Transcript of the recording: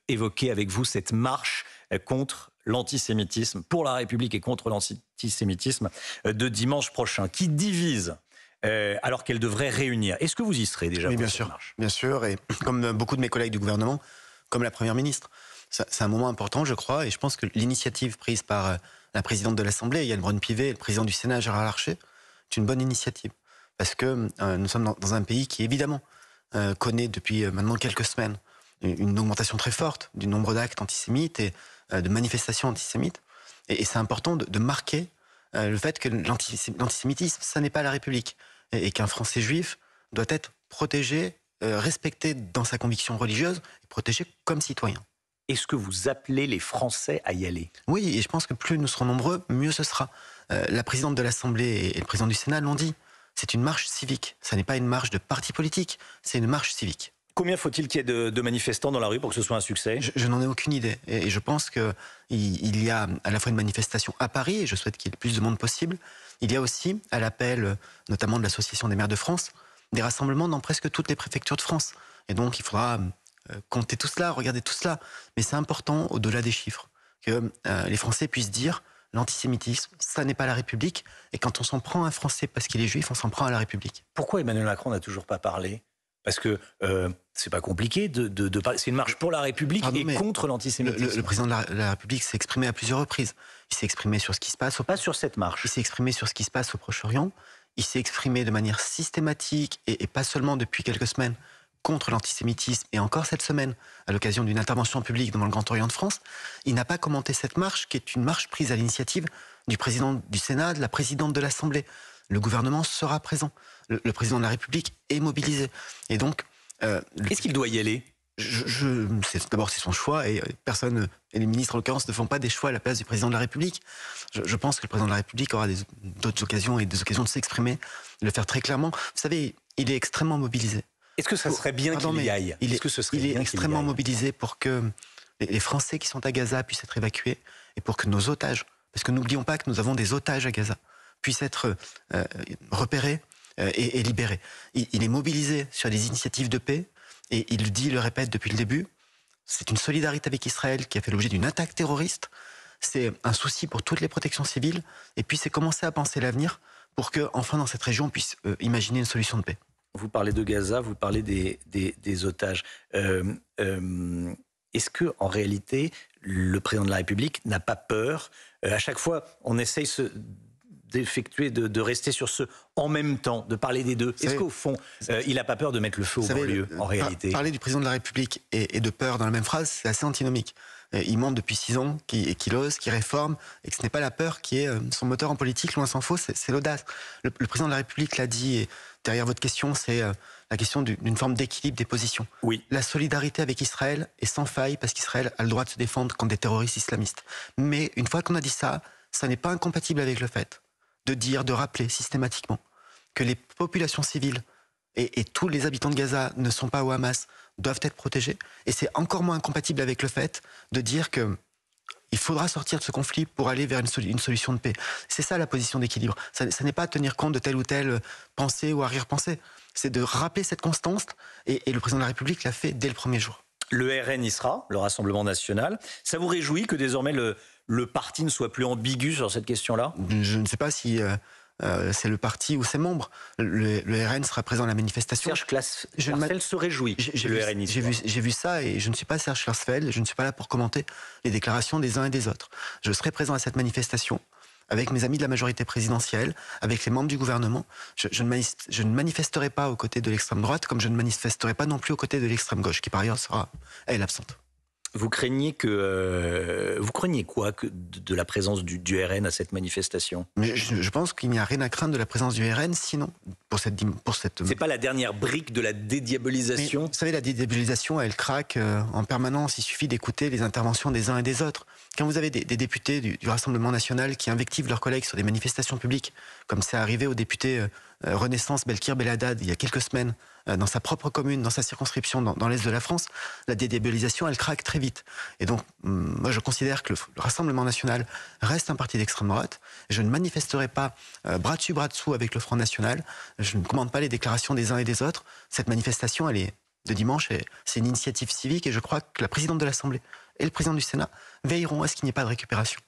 évoquer avec vous cette marche contre l'antisémitisme, pour la République et contre l'antisémitisme de dimanche prochain, qui divise alors qu'elle devrait réunir. Est-ce que vous y serez déjà? Oui, pour bien cette sûr, marche? bien sûr, et comme beaucoup de mes collègues du gouvernement, comme la Première ministre, c'est un moment important, je crois, et je pense que l'initiative prise par la présidente de l'Assemblée, Yael Braun-Pivet, et le président du Sénat, Gérard Larcher, est une bonne initiative, parce que nous sommes dans un pays qui, évidemment, connaît depuis maintenant quelques semaines une augmentation très forte du nombre d'actes antisémites et de manifestations antisémites, et c'est important de marquer le fait que l'antisémitisme, ça n'est pas la République, et qu'un Français juif doit être protégé, respecté dans sa conviction religieuse, et protégé comme citoyen. Est-ce que vous appelez les Français à y aller? Oui, et je pense que plus nous serons nombreux, mieux ce sera. La présidente de l'Assemblée et le président du Sénat l'ont dit. C'est une marche civique. Ça n'est pas une marche de parti politique, c'est une marche civique. Combien faut-il qu'il y ait de manifestants dans la rue pour que ce soit un succès? Je n'en ai aucune idée. Et je pense qu'il y a à la fois une manifestation à Paris, et je souhaite qu'il y ait le plus de monde possible. Il y a aussi, à l'appel notamment de l'Association des maires de France, des rassemblements dans presque toutes les préfectures de France. Et donc il faudra compter tout cela, regarder tout cela. Mais c'est important, au-delà des chiffres, que les Français puissent dire l'antisémitisme, ça n'est pas la République. Et quand on s'en prend à un Français parce qu'il est juif, on s'en prend à la République. Pourquoi Emmanuel Macron n'a toujours pas parlé? Parce que c'est pas compliqué de parler. C'est une marche pour la République et contre l'antisémitisme. Le président de la République s'est exprimé à plusieurs reprises. Il s'est exprimé sur ce qui se passe Pas sur cette marche. Il s'est exprimé sur ce qui se passe au Proche-Orient. Il s'est exprimé de manière systématique et pas seulement depuis quelques semaines contre l'antisémitisme, et encore cette semaine, à l'occasion d'une intervention publique dans le Grand Orient de France. Il n'a pas commenté cette marche, qui est une marche prise à l'initiative du président du Sénat, de la présidente de l'Assemblée. Le gouvernement sera présent. Le président de la République est mobilisé. Et donc... Est-ce qu'il doit y aller? D'abord, c'est son choix, et personne, et les ministres en l'occurrence, ne font pas des choix à la place du président de la République. Je pense que le président de la République aura d'autres occasions, et des occasions de s'exprimer, de le faire très clairement. Vous savez, il est extrêmement mobilisé. Est-ce que ça serait bien qu'il y aille? Il est extrêmement mobilisé pour que les Français qui sont à Gaza puissent être évacués, et pour que nos otages, parce que n'oublions pas que nous avons des otages à Gaza, puissent être repérés et libérés. Il est mobilisé sur des initiatives de paix, et il le répète depuis le début, c'est une solidarité avec Israël qui a fait l'objet d'une attaque terroriste, c'est un souci pour toutes les protections civiles, et puis c'est commencer à penser l'avenir pour que, enfin, dans cette région, on puisse imaginer une solution de paix. Vous parlez de Gaza, vous parlez des otages. Est-ce que, en réalité, le président de la République n'a pas peur? À chaque fois, on essaye de rester sur ce en même temps, de parler des deux. Est-ce qu'au fond, il n'a pas peur de mettre le feu au banlieue, en réalité? Parler du président de la République et de peur dans la même phrase, c'est assez antinomique. Il montre depuis 6 ans qu'il ose, qu'il réforme, et que ce n'est pas la peur qui est son moteur en politique, loin s'en faut, c'est l'audace. Le président de la République l'a dit, et derrière votre question, c'est la question d'une forme d'équilibre des positions. Oui. La solidarité avec Israël est sans faille, parce qu'Israël a le droit de se défendre contre des terroristes islamistes. Mais une fois qu'on a dit ça, ça n'est pas incompatible avec le fait de rappeler systématiquement que les populations civiles et tous les habitants de Gaza ne sont pas au Hamas, doivent être protégés. Et c'est encore moins incompatible avec le fait de dire que il faudra sortir de ce conflit pour aller vers une solution de paix. C'est ça la position d'équilibre. Ça n'est pas tenir compte de telle ou telle pensée ou arrière-pensée. C'est de rappeler cette constance, et le président de la République l'a fait dès le premier jour. Le RN y sera, le Rassemblement National. Ça vous réjouit que désormais le parti ne soit plus ambigu sur cette question-là? Je ne sais pas si c'est le parti ou ses membres. Le RN sera présent à la manifestation. Serge Klarsfeld se réjouit. J'ai vu ça, et je ne suis pas Serge Klarsfeld. Je ne suis pas là pour commenter les déclarations des uns et des autres. Je serai présent à cette manifestation avec mes amis de la majorité présidentielle, avec les membres du gouvernement. Je ne manifesterai pas aux côtés de l'extrême droite, comme je ne manifesterai pas non plus aux côtés de l'extrême gauche, qui par ailleurs sera, elle, absente. Vous craignez quoi de la présence du RN à cette manifestation? Mais je pense qu'il n'y a rien à craindre de la présence du RN, sinon pour cette. C'est pas la dernière brique de la dédiabolisation? Mais, vous savez, la dédiabolisation, elle craque en permanence. Il suffit d'écouter les interventions des uns et des autres. Quand vous avez des députés du Rassemblement National qui invectivent leurs collègues sur des manifestations publiques, comme c'est arrivé au député Renaissance Belkir Belhaddad il y a quelques semaines, dans sa propre commune, dans sa circonscription, dans l'Est de la France, la dédiabolisation, elle craque très vite. Et donc, moi, je considère que le Rassemblement National reste un parti d'extrême droite. Je ne manifesterai pas bras dessus, bras dessous avec le Front National. Je ne commande pas les déclarations des uns et des autres. Cette manifestation, elle est de dimanche, c'est une initiative civique et je crois que la présidente de l'Assemblée et le président du Sénat veilleront à ce qu'il n'y ait pas de récupération.